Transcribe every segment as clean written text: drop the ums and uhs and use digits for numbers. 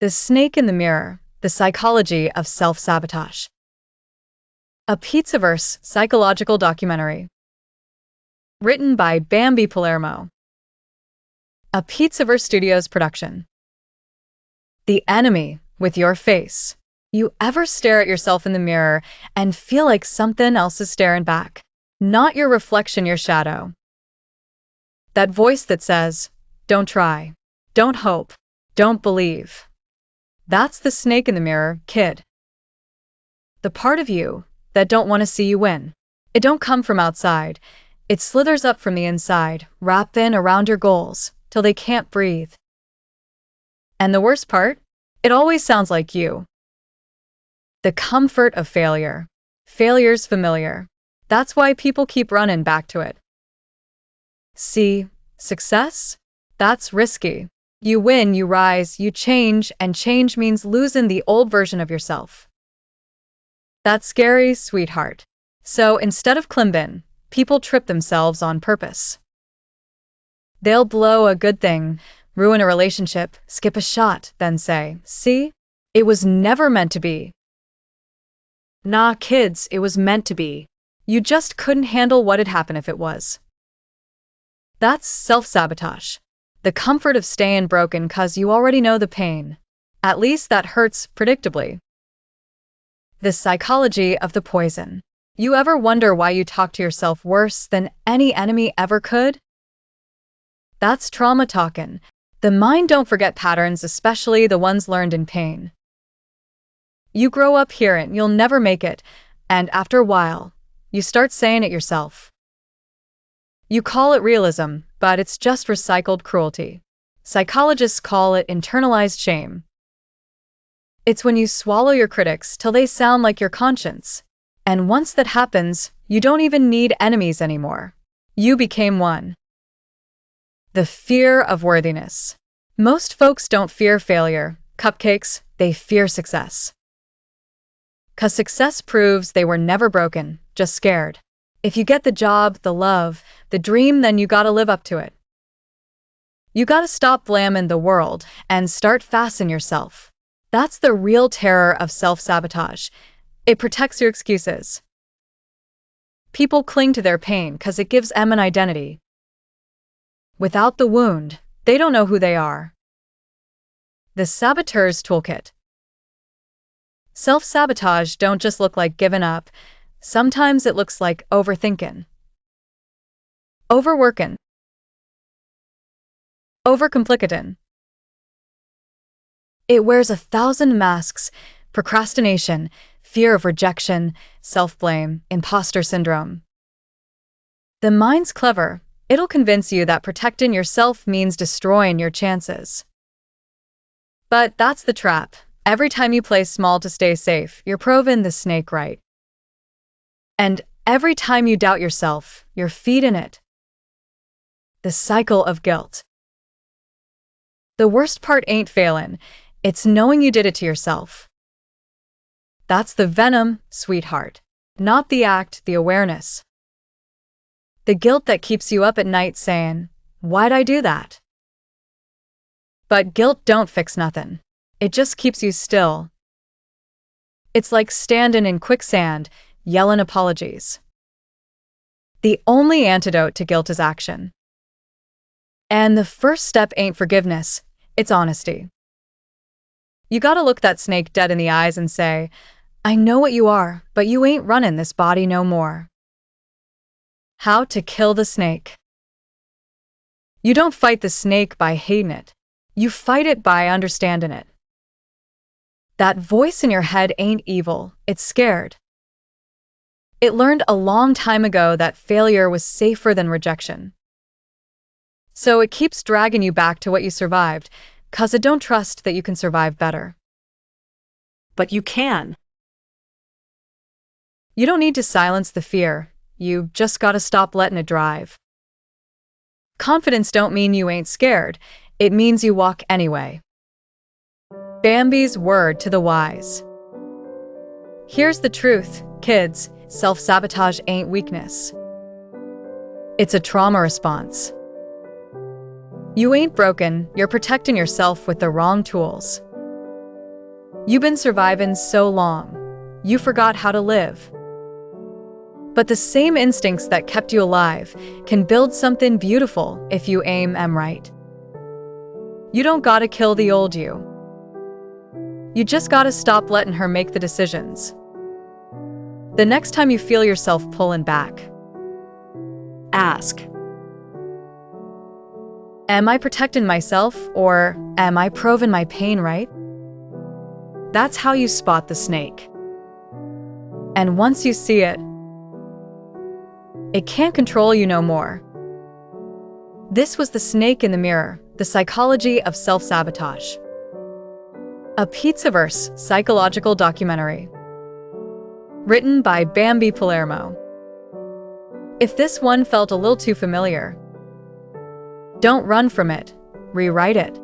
The Snake in the Mirror, The Psychology of Self-Sabotage. A Pizzaverse psychological documentary. Written by Bambi Palermo. A Pizzaverse Studios production. The enemy with your face. You ever stare at yourself in the mirror and feel like something else is staring back? Not your reflection, your shadow. That voice that says, don't try, don't hope, don't believe. That's the snake in the mirror, kid. The part of you that don't want to see you win. It don't come from outside. It slithers up from the inside, wrapping around your goals till they can't breathe. And the worst part? It always sounds like you. The comfort of failure. Failure's familiar. That's why people keep running back to it. See, success? That's risky. You win, you rise, you change, and change means losing the old version of yourself. That's scary, sweetheart. So instead of climbing, people trip themselves on purpose. They'll blow a good thing, ruin a relationship, skip a shot, then say, see, it was never meant to be. Nah, kids, it was meant to be. You just couldn't handle what'd happen if it was. That's self-sabotage. The comfort of staying broken 'cause you already know the pain. At least that hurts predictably. The psychology of the poison. You ever wonder why you talk to yourself worse than any enemy ever could? That's trauma talking. The mind don't forget patterns, especially the ones learned in pain. You grow up hearing you'll never make it, and after a while, you start saying it yourself. You call it realism, but it's just recycled cruelty. Psychologists call it internalized shame. It's when you swallow your critics till they sound like your conscience. And once that happens, you don't even need enemies anymore. You became one. The fear of worthiness. Most folks don't fear failure, cupcakes, they fear success. 'Cause success proves they were never broken, just scared. If you get the job, the love, the dream, then you gotta live up to it. You gotta stop blaming the world and start fastening yourself. That's the real terror of self-sabotage. It protects your excuses. People cling to their pain 'cause it gives them an identity. Without the wound, they don't know who they are. The Saboteur's Toolkit. Self-sabotage don't just look like giving up. Sometimes it looks like overthinking, overworking, overcomplicating. It wears 1,000 masks: procrastination, fear of rejection, self-blame, imposter syndrome. The mind's clever. It'll convince you that protecting yourself means destroying your chances. But that's the trap. Every time you play small to stay safe, you're proving the snake right. And every time you doubt yourself, you're feeding it. The cycle of guilt. The worst part ain't failing, it's knowing you did it to yourself. That's the venom, sweetheart. Not the act, the awareness. The guilt that keeps you up at night saying, why'd I do that? But guilt don't fix nothing. It just keeps you still. It's like standing in quicksand, yelling apologies. The only antidote to guilt is action. And the first step ain't forgiveness, it's honesty. You gotta look that snake dead in the eyes and say, I know what you are, but you ain't running this body no more. How to kill the snake. You don't fight the snake by hating it. You fight it by understanding it. That voice in your head ain't evil, it's scared. It learned a long time ago that failure was safer than rejection. So it keeps dragging you back to what you survived, 'cause it don't trust that you can survive better. But you can. You don't need to silence the fear, you just gotta stop letting it drive. Confidence don't mean you ain't scared, it means you walk anyway. Bambi's word to the wise. Here's the truth, kids. Self-sabotage ain't weakness. It's a trauma response. You ain't broken, you're protecting yourself with the wrong tools. You've been surviving so long, you forgot how to live. But the same instincts that kept you alive can build something beautiful if you aim 'em right. You don't gotta kill the old you. You just gotta stop letting her make the decisions. The next time you feel yourself pulling back, ask, am I protecting myself, or am I proving my pain right? That's how you spot the snake. And once you see it, it can't control you no more. This was The Snake in the Mirror, The Psychology of Self-Sabotage. A Pizzaverse psychological documentary. Written by Bambi Palermo. If this one felt a little too familiar, don't run from it, rewrite it.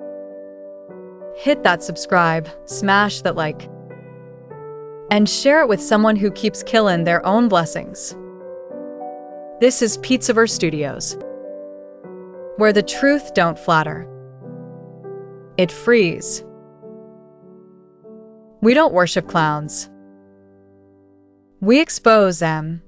Hit that subscribe, smash that like, and share it with someone who keeps killing their own blessings. This is Pizzaverse Studios, where the truth don't flatter. It frees. We don't worship clowns. We expose them.